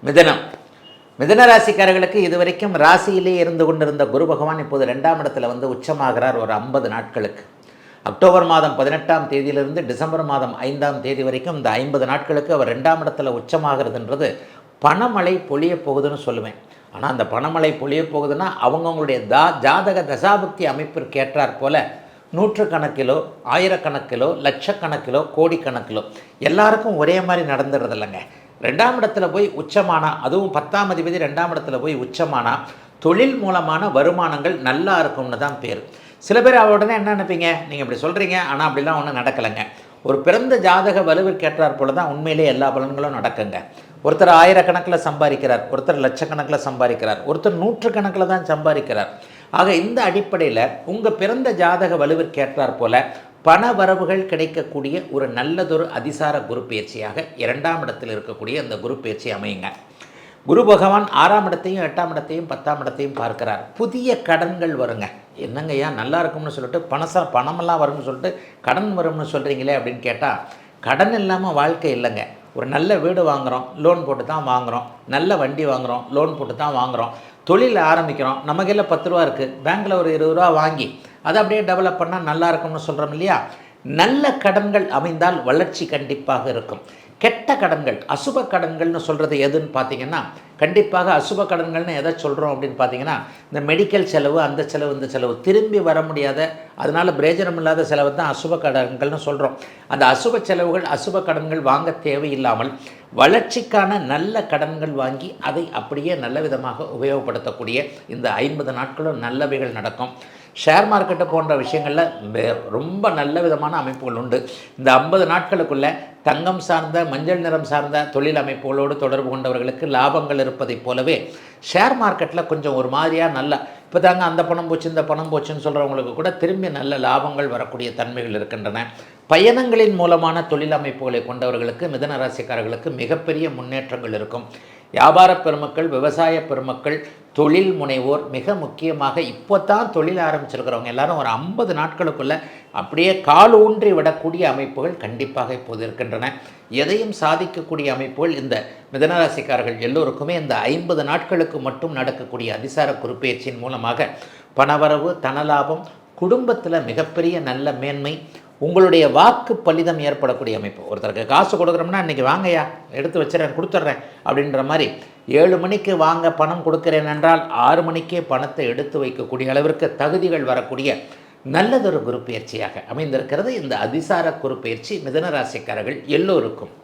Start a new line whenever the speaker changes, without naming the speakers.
மிதனம். மிதன ராசிக்காரர்களுக்கு இதுவரைக்கும் ராசியிலே இருந்து கொண்டிருந்த குரு பகவான் இப்போது 2ஆம் இடத்துல வந்து உச்சமாகிறார் ஒரு 50 நாட்களுக்கு. அக்டோபர் மாதம் 18ஆம் தேதியிலிருந்து டிசம்பர் மாதம் 5ஆம் தேதி வரைக்கும் இந்த 50 நாட்களுக்கு அவர் 2ஆம் இடத்துல உச்சமாகிறதுன்றது பணமழை பொழிய போகுதுன்னு சொல்லுவேன். ஆனால் அந்த பணமழை பொழிய போகுதுன்னா அவங்கவுங்களுடைய ஜாதக தசாபுக்தி அமைப்பிற்கு ஏற்றாற் போல நூற்றுக்கணக்கிலோ ஆயிரக்கணக்கிலோ லட்சக்கணக்கிலோ கோடிக்கணக்கிலோ எல்லாருக்கும் ஒரே மாதிரி நடந்துடுறது இல்லைங்க. 2ஆம் இடத்துல போய் உச்சமானா, அதுவும் 10ஆம் அதிபதி 2ஆம் இடத்துல போய் உச்சமானா தொழில் மூலமான வருமானங்கள் நல்லா இருக்கும்னு தான் பேர். சில பேர் உடனே என்ன நினைப்பீங்க, நீங்கள் இப்படி சொல்கிறீங்க ஆனால் அப்படிலாம் ஒன்றும் நடக்கலைங்க. ஒரு பிறந்த ஜாதக வலுவிற்கு ஏற்றாற் போல தான் உண்மையிலே எல்லா பலன்களும் நடக்குங்க. ஒருத்தர் ஆயிரக்கணக்கில் சம்பாதிக்கிறார், ஒருத்தர் லட்சக்கணக்கில் சம்பாதிக்கிறார், ஒருத்தர் நூற்றுக்கணக்கில் தான் சம்பாதிக்கிறார். ஆக இந்த அடிப்படையில் உங்கள் பிறந்த ஜாதக வலுவிற்கு ஏற்றாற் போல பண வரவுகள் கிடைக்கக்கூடிய ஒரு நல்லதொரு அதிசார குரு பயிற்சியாக 2ஆம் இடத்தில் இருக்கக்கூடிய அந்த குரு பயிற்சி அமையுங்க. குரு பகவான் 6ஆம் இடத்தையும் 8ஆம் இடத்தையும் 10ஆம் இடத்தையும் பார்க்கிறார். புதிய கடன்கள் வருங்க. என்னங்கய்யா நல்லா இருக்கும்னு சொல்லிட்டு பணமெல்லாம் வரும்னு சொல்லிட்டு கடன் வரும்னு சொல்கிறீங்களே அப்படின்னு கேட்டால், கடன் இல்லாமல் வாழ்க்கை இல்லைங்க. ஒரு நல்ல வீடு வாங்குகிறோம், லோன் போட்டு தான் வாங்குகிறோம். நல்ல வண்டி வாங்குகிறோம், லோன் போட்டு தான் வாங்குகிறோம். தொழில் ஆரம்பிக்கிறோம், நமக்கெல்லாம் 10 ரூபா இருக்குது, பேங்க்கில் ஒரு 20 ரூபா வாங்கி அதை அப்படியே டெவலப் பண்ணால் நல்லா இருக்கும்னு சொல்கிறோம் இல்லையா. நல்ல கடன்கள் அமைந்தால் வளர்ச்சி கண்டிப்பாக இருக்கும். கெட்ட கடன்கள், அசுப கடன்கள்னு சொல்கிறது எதுன்னு பார்த்தீங்கன்னா, கண்டிப்பாக அசுப கடன்கள்னு எதை சொல்கிறோம் அப்படின்னு பார்த்தீங்கன்னா, இந்த மெடிக்கல் செலவு, அந்த செலவு, இந்த செலவு, திரும்பி வர முடியாத, அதனால் பிரயோஜனம் இல்லாத செலவு தான் அசுப கடன்கள்னு சொல்கிறோம். அந்த அசுப செலவுகள், அசுப கடன்கள் வாங்க தேவையில்லாமல் வளர்ச்சிக்கான நல்ல கடன்கள் வாங்கி அதை அப்படியே நல்ல விதமாக உபயோகப்படுத்தக்கூடிய இந்த 50 நாட்களும் நல்லவைகள் நடக்கும். ஷேர் மார்க்கெட்டு போன்ற விஷயங்களில் ரொம்ப நல்ல விதமான அமைப்புகள் உண்டு. இந்த 50 நாட்களுக்குள்ளே தங்கம் சார்ந்த, மஞ்சள் நிறம் சார்ந்த தொழில் அமைப்புகளோடு தொடர்பு கொண்டவர்களுக்கு லாபங்கள் இருப்பதைப் போலவே ஷேர் மார்க்கெட்டில் கொஞ்சம் ஒரு மாதிரியாக நல்லா இப்போ தாங்க அந்த பணம் போச்சு இந்த பணம் போச்சுன்னு சொல்கிறவங்களுக்கு கூட திரும்பி நல்ல லாபங்கள் வரக்கூடிய தன்மைகள் இருக்கின்றன. பயணங்களின் மூலமான தொழில் அமைப்புகளை கொண்டவர்களுக்கு, மிதன ராசிக்காரர்களுக்கு மிகப்பெரிய முன்னேற்றங்கள் இருக்கும். வியாபார பெருமக்கள், விவசாய பெருமக்கள், தொழில் முனைவோர், மிக முக்கியமாக இப்போ தான் தொழில் ஆரம்பிச்சிருக்கிறவங்க எல்லாரும் ஒரு 50 நாட்களுக்குள்ளே அப்படியே கால் ஊன்றி விடக்கூடிய அமைப்புகள் கண்டிப்பாக இப்போது இருக்கின்றன. எதையும் சாதிக்கக்கூடிய அமைப்புகள் இந்த மிதனராசிக்காரர்கள் எல்லோருக்குமே இந்த 50 நாட்களுக்கு மட்டும் நடக்கக்கூடிய அதிசார குருப்பெயர்ச்சியின் மூலமாக பணவரவு, தனலாபம், குடும்பத்தில் மிகப்பெரிய நல்ல மேன்மை, உங்களுடைய வாக்கு பலிதம் ஏற்படக்கூடிய அமைப்பு. ஒருத்தருக்கு காசு கொடுக்குறோம்னா இன்றைக்கி வாங்கய்யா எடுத்து வச்சுறேன் கொடுத்துட்றேன் அப்படின்ற மாதிரி 7 மணிக்கு வாங்க பணம் கொடுக்குறேன் என்றால் 6 மணிக்கே பணத்தை எடுத்து வைக்கக்கூடிய அளவிற்கு தகுதிகள் வரக்கூடிய நல்லதொரு குரு பயிற்சியாக அமைந்திருக்கிறது இந்த அதிசார குரு பயிற்சி மிதன ராசிக்காரர்கள் எல்லோருக்கும்.